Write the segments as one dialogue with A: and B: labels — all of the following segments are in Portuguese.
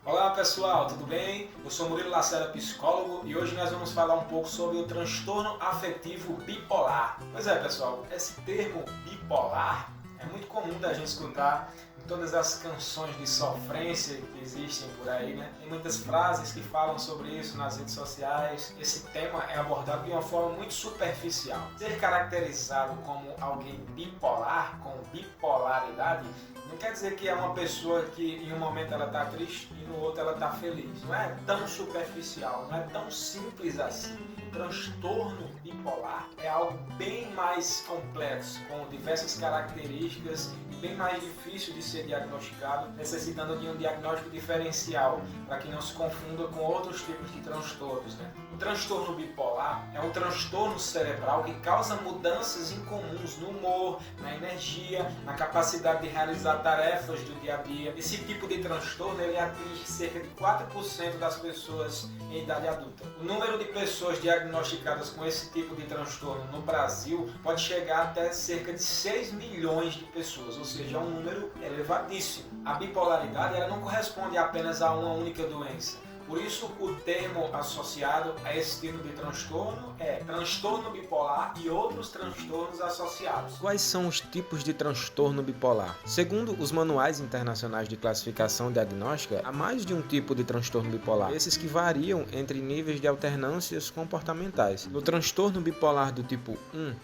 A: Olá pessoal, tudo bem? Eu sou Murilo Lacerda, psicólogo, e hoje nós vamos falar um pouco sobre o transtorno afetivo bipolar. Pois é pessoal, esse termo bipolar é muito comum da gente escutar em todas as canções de sofrência que existem por aí, né? Tem muitas frases que falam sobre isso nas redes sociais. Esse tema é abordado de uma forma muito superficial. Ser caracterizado como alguém bipolar, com bipolaridade, não quer dizer que é uma pessoa que em um momento ela está triste e no outro ela está feliz. Não é tão superficial, não é tão simples assim. O transtorno bipolar é algo bem mais complexo, com diversas características e bem mais difícil de ser diagnosticado, necessitando de um diagnóstico diferencial, para que não se confunda com outros tipos de transtornos, né? O transtorno bipolar é um transtorno cerebral que causa mudanças incomuns no humor, na energia, na capacidade de realizar tarefas do dia a dia. Esse tipo de transtorno ele atinge cerca de 4% das pessoas em idade adulta. O número de pessoas diagnosticadas com esse tipo de transtorno no Brasil pode chegar até cerca de 6 milhões de pessoas, ou seja, é um número elevadíssimo. A bipolaridade ela não corresponde apenas a uma única doença. Por isso, o termo associado a esse tipo de transtorno é transtorno bipolar e outros transtornos associados.
B: Quais são os tipos de transtorno bipolar? Segundo os manuais internacionais de classificação diagnóstica, há mais de um tipo de transtorno bipolar, esses que variam entre níveis de alternâncias comportamentais. No transtorno bipolar do tipo 1,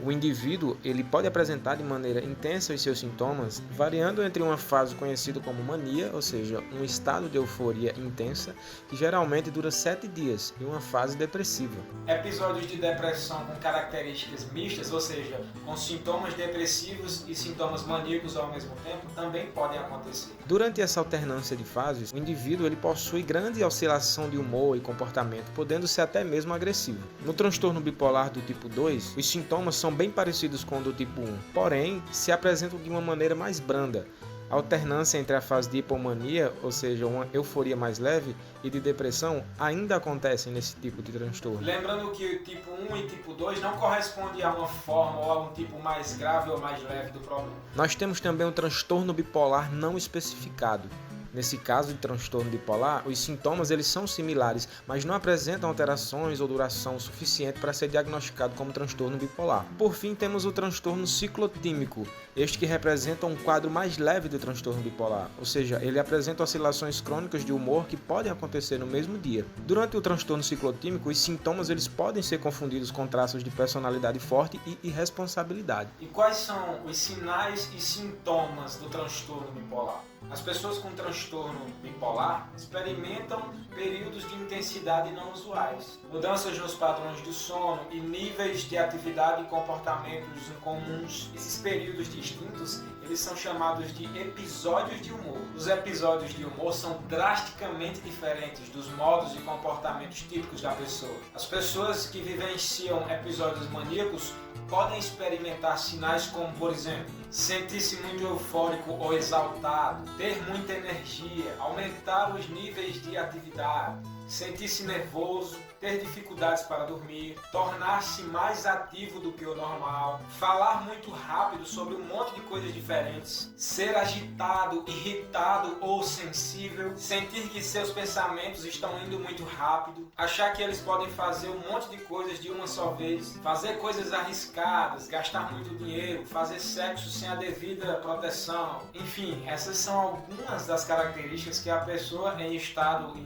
B: o indivíduo ele pode apresentar de maneira intensa os seus sintomas, variando entre uma fase conhecida como mania, ou seja, um estado de euforia intensa, que geralmente dura 7 dias, e uma fase depressiva.
A: Episódios de depressão com características mistas, ou seja, com sintomas depressivos e sintomas maníacos ao mesmo tempo, também podem acontecer.
B: Durante essa alternância de fases, o indivíduo ele possui grande oscilação de humor e comportamento, podendo ser até mesmo agressivo. No transtorno bipolar do tipo 2, os sintomas são bem parecidos com o do tipo 1, porém se apresentam de uma maneira mais branda. A alternância entre a fase de hipomania, ou seja, uma euforia mais leve, e de depressão ainda acontece nesse tipo de transtorno.
A: Lembrando que o tipo 1 e tipo 2 não correspondem a uma forma ou a um tipo mais grave ou mais leve do problema.
B: Nós temos também o transtorno bipolar não especificado. Nesse caso de transtorno bipolar, os sintomas eles são similares, mas não apresentam alterações ou duração suficiente para ser diagnosticado como transtorno bipolar. Por fim, temos o transtorno ciclotímico, este que representa um quadro mais leve do transtorno bipolar, ou seja, ele apresenta oscilações crônicas de humor que podem acontecer no mesmo dia. Durante o transtorno ciclotímico, os sintomas eles podem ser confundidos com traços de personalidade forte e irresponsabilidade.
A: E quais são os sinais e sintomas do transtorno bipolar? As pessoas com transtorno bipolar experimentam períodos de intensidade não usuais, mudanças nos padrões do sono e níveis de atividade e comportamentos incomuns. Esses períodos distintos, eles são chamados de episódios de humor. Os episódios de humor são drasticamente diferentes dos modos e comportamentos típicos da pessoa. As pessoas que vivenciam episódios maníacos podem experimentar sinais como, por exemplo, sentir-se muito eufórico ou exaltado, ter muita energia, aumentar os níveis de atividade, sentir-se nervoso, ter dificuldades para dormir, tornar-se mais ativo do que o normal, falar muito rápido sobre um monte de coisas diferentes, ser agitado, irritado ou sensível, sentir que seus pensamentos estão indo muito rápido, achar que eles podem fazer um monte de coisas de uma só vez, fazer coisas arriscadas, gastar muito dinheiro, fazer sexo sem a devida proteção. Enfim, essas são algumas das características que a pessoa em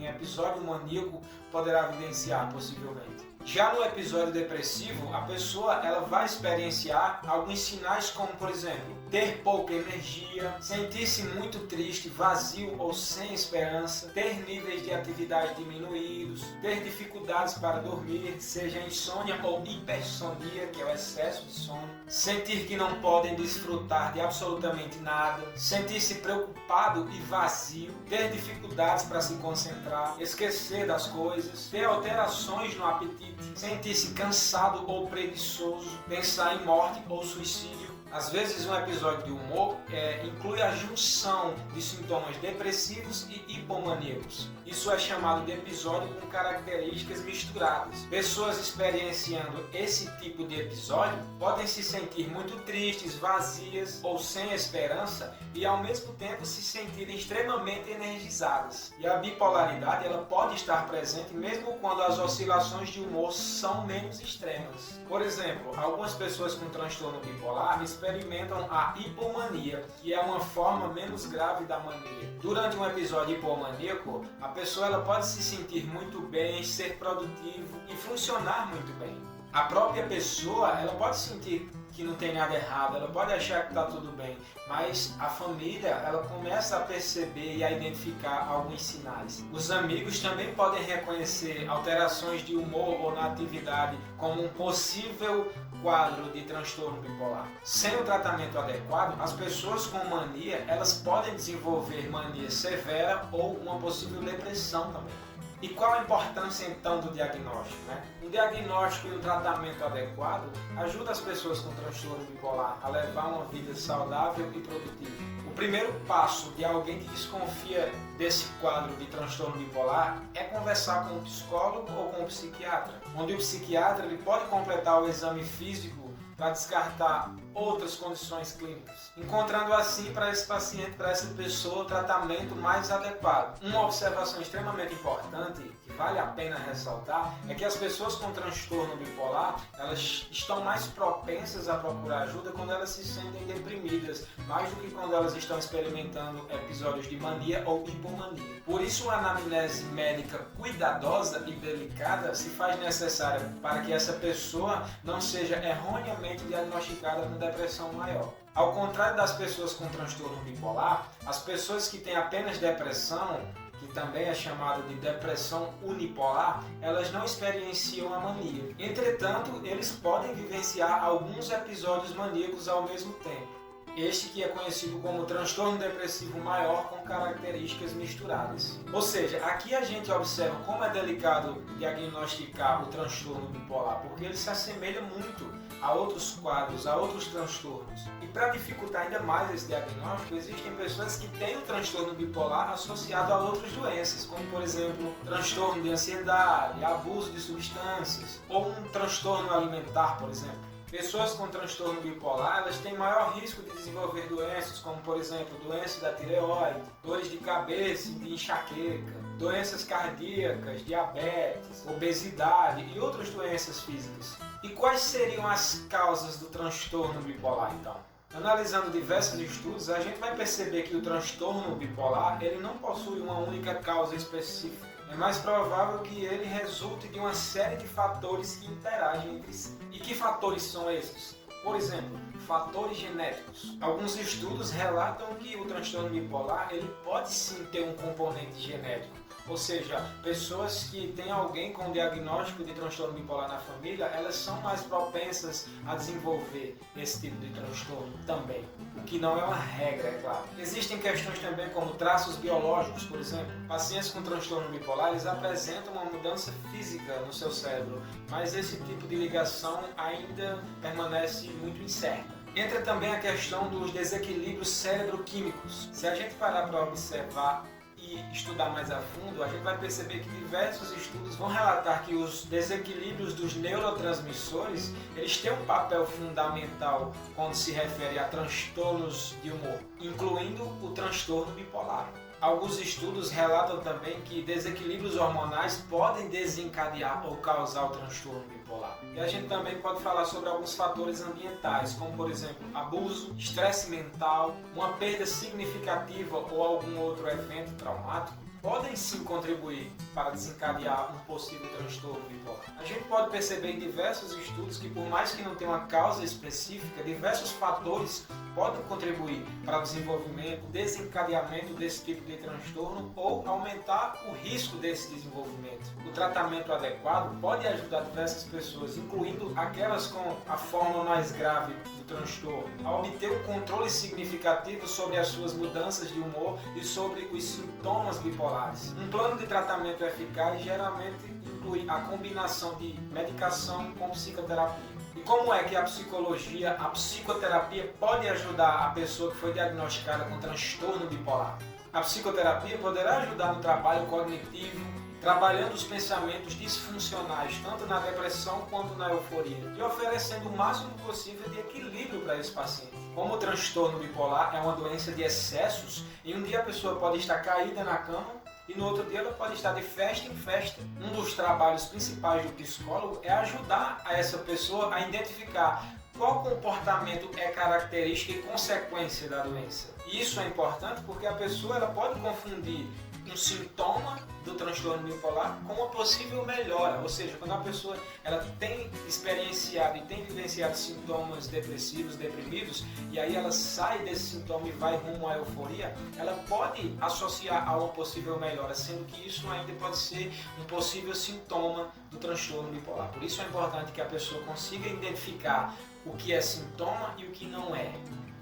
A: episódio maníaco poderá vivenciar possivelmente. Já no episódio depressivo, a pessoa ela vai experienciar alguns sinais como, por exemplo, ter pouca energia, sentir-se muito triste, vazio ou sem esperança, ter níveis de atividade diminuídos, ter dificuldades para dormir, seja insônia ou hipersonia, que é o excesso de sono, sentir que não podem desfrutar de absolutamente nada, sentir-se preocupado e vazio, ter dificuldades para se concentrar, esquecer das coisas, ter alterações no apetite, sentir-se cansado ou preguiçoso, pensar em morte ou suicídio, Às vezes um episódio de humor inclui a junção de sintomas depressivos e hipomaníacos. Isso é chamado de episódio com características misturadas. Pessoas experienciando esse tipo de episódio podem se sentir muito tristes, vazias ou sem esperança e ao mesmo tempo se sentirem extremamente energizadas. E a bipolaridade ela pode estar presente mesmo quando as oscilações de humor são menos extremas. Por exemplo, algumas pessoas com transtorno bipolar experimentam a hipomania, que é uma forma menos grave da mania. Durante um episódio hipomaníaco, a pessoa ela pode se sentir muito bem, ser produtivo e funcionar muito bem. A própria pessoa ela pode sentir que não tem nada errado, ela pode achar que está tudo bem, mas a família ela começa a perceber e a identificar alguns sinais. Os amigos também podem reconhecer alterações de humor ou na atividade como um possível quadro de transtorno bipolar. Sem o tratamento adequado, as pessoas com mania elas podem desenvolver mania severa ou uma possível depressão também. E qual a importância então do diagnóstico? Um diagnóstico e um tratamento adequado ajuda as pessoas com transtorno bipolar a levar uma vida saudável e produtiva. O primeiro passo de alguém que desconfia desse quadro de transtorno bipolar é conversar com um psicólogo ou com um psiquiatra, onde o psiquiatra ele pode completar o exame físico para descartar outras condições clínicas, encontrando assim para esse paciente, para essa pessoa, o tratamento mais adequado. Uma observação extremamente importante, que vale a pena ressaltar, é que as pessoas com transtorno bipolar, elas estão mais propensas a procurar ajuda quando elas se sentem deprimidas, mais do que quando elas estão experimentando episódios de mania ou hipomania. Por isso, uma anamnese médica cuidadosa e delicada se faz necessária para que essa pessoa não seja erroneamente diagnosticada com depressão maior. Ao contrário das pessoas com transtorno bipolar, as pessoas que têm apenas depressão, que também é chamada de depressão unipolar, elas não experienciam a mania. Entretanto, eles podem vivenciar alguns episódios maníacos ao mesmo tempo. Este que é conhecido como transtorno depressivo maior com características misturadas. Ou seja, aqui a gente observa como é delicado diagnosticar o transtorno bipolar, porque ele se assemelha muito a outros quadros, a outros transtornos. E para dificultar ainda mais esse diagnóstico, existem pessoas que têm o transtorno bipolar associado a outras doenças, como por exemplo, transtorno de ansiedade, abuso de substâncias, ou um transtorno alimentar, por exemplo. Pessoas com transtorno bipolar, elas têm maior risco de desenvolver doenças, como por exemplo, doença da tireoide, dores de cabeça e de enxaqueca, doenças cardíacas, diabetes, obesidade e outras doenças físicas. E quais seriam as causas do transtorno bipolar, então? Analisando diversos estudos, a gente vai perceber que o transtorno bipolar ele não possui uma única causa específica. É mais provável que ele resulte de uma série de fatores que interagem entre si. E que fatores são esses? Por exemplo, fatores genéticos. Alguns estudos relatam que o transtorno bipolar ele pode sim ter um componente genético. Ou seja, pessoas que têm alguém com diagnóstico de transtorno bipolar na família, elas são mais propensas a desenvolver esse tipo de transtorno também, o que não é uma regra, é claro. Existem questões também como traços biológicos, por exemplo. Pacientes com transtorno bipolar, eles apresentam uma mudança física no seu cérebro, mas esse tipo de ligação ainda permanece muito incerta. Entra também a questão dos desequilíbrios cérebro-químicos. Se a gente parar para observar e estudar mais a fundo, a gente vai perceber que diversos estudos vão relatar que os desequilíbrios dos neurotransmissores, eles têm um papel fundamental quando se refere a transtornos de humor, incluindo o transtorno bipolar. Alguns estudos relatam também que desequilíbrios hormonais podem desencadear ou causar o transtorno bipolar. E a gente também pode falar sobre alguns fatores ambientais, como por exemplo, abuso, estresse mental, uma perda significativa ou algum outro evento traumático, podem sim contribuir para desencadear um possível transtorno bipolar. A gente pode perceber em diversos estudos que por mais que não tenha uma causa específica, diversos fatores podem contribuir para o desenvolvimento, desencadeamento desse tipo de transtorno ou aumentar o risco desse desenvolvimento. O tratamento adequado pode ajudar diversas pessoas, incluindo aquelas com a forma mais grave do transtorno, a obter um controle significativo sobre as suas mudanças de humor e sobre os sintomas bipolares. Um plano de tratamento eficaz geralmente inclui a combinação de medicação com psicoterapia. E como é que a psicologia, a psicoterapia pode ajudar a pessoa que foi diagnosticada com transtorno bipolar? A psicoterapia poderá ajudar no trabalho cognitivo, trabalhando os pensamentos disfuncionais, tanto na depressão quanto na euforia, e oferecendo o máximo possível de equilíbrio para esse paciente. Como o transtorno bipolar é uma doença de excessos, em um dia a pessoa pode estar caída na cama e no outro dia ela pode estar de festa em festa. Um dos trabalhos principais do psicólogo é ajudar a essa pessoa a identificar qual comportamento é característica e consequência da doença. E isso é importante porque a pessoa ela pode confundir um sintoma do transtorno bipolar com uma possível melhora, ou seja, quando a pessoa ela tem experienciado e tem vivenciado sintomas depressivos, deprimidos, e aí ela sai desse sintoma e vai rumo à euforia, ela pode associar a uma possível melhora, sendo que isso ainda pode ser um possível sintoma do transtorno bipolar. Por isso é importante que a pessoa consiga identificar o que é sintoma e o que não é,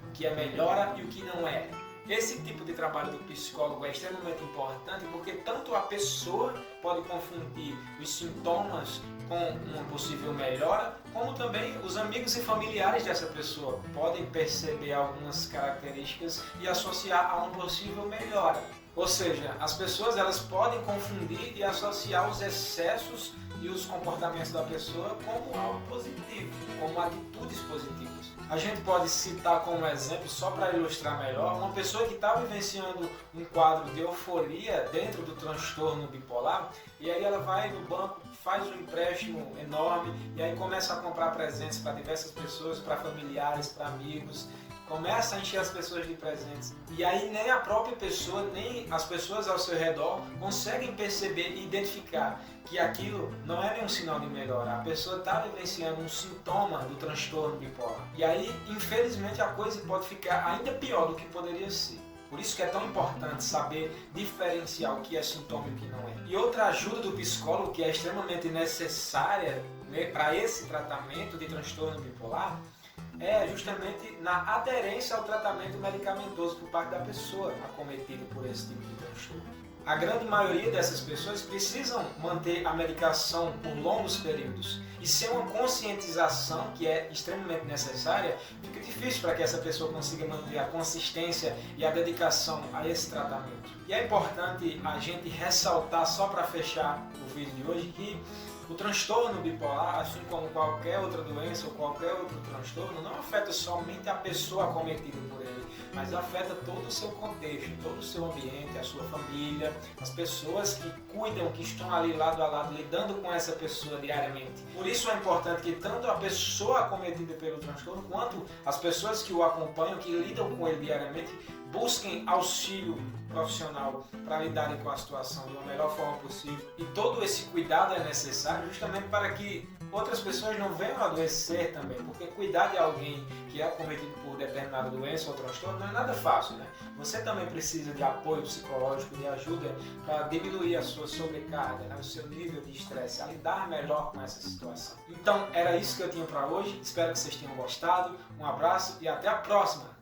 A: o que é melhora e o que não é. Esse tipo de trabalho do psicólogo é extremamente importante porque tanto a pessoa pode confundir os sintomas com uma possível melhora, como também os amigos e familiares dessa pessoa podem perceber algumas características e associar a uma possível melhora. Ou seja, as pessoas elas podem confundir e associar os excessos e os comportamentos da pessoa como algo positivo, como atitudes positivas. A gente pode citar como exemplo, só para ilustrar melhor, uma pessoa que está vivenciando um quadro de euforia dentro do transtorno bipolar, e aí ela vai no banco, faz um empréstimo enorme, e aí começa a comprar presentes para diversas pessoas, para familiares, para amigos, começa a encher as pessoas de presentes. E aí nem a própria pessoa, nem as pessoas ao seu redor conseguem perceber e identificar que aquilo não é nenhum sinal de melhora. A pessoa está vivenciando um sintoma do transtorno bipolar. E aí, infelizmente, a coisa pode ficar ainda pior do que poderia ser. Por isso que é tão importante saber diferenciar o que é sintoma e o que não é. E outra ajuda do psicólogo que é extremamente necessária, né, para esse tratamento de transtorno bipolar é justamente na aderência ao tratamento medicamentoso por parte da pessoa acometida por esse tipo de transtorno. A grande maioria dessas pessoas precisam manter a medicação por longos períodos e sem uma conscientização que é extremamente necessária, fica difícil para que essa pessoa consiga manter a consistência e a dedicação a esse tratamento. E é importante a gente ressaltar, só para fechar o vídeo de hoje, que o transtorno bipolar, assim como qualquer outra doença ou qualquer outro transtorno, não afeta somente a pessoa acometida por ele, mas afeta todo o seu contexto, todo o seu ambiente, a sua família, as pessoas que cuidam, que estão ali lado a lado, lidando com essa pessoa diariamente. Por isso é importante que tanto a pessoa acometida pelo transtorno, quanto as pessoas que o acompanham, que lidam com ele diariamente, busquem auxílio profissional para lidarem com a situação de uma melhor forma possível. E todo esse cuidado é necessário justamente para que outras pessoas não venham a adoecer também, porque cuidar de alguém que é acometido por determinada doença ou transtorno não é nada fácil, né? Você também precisa de apoio psicológico, de ajuda para diminuir a sua sobrecarga, né? O seu nível de estresse, a lidar melhor com essa situação. Então, era isso que eu tinha para hoje. Espero que vocês tenham gostado. Um abraço e até a próxima!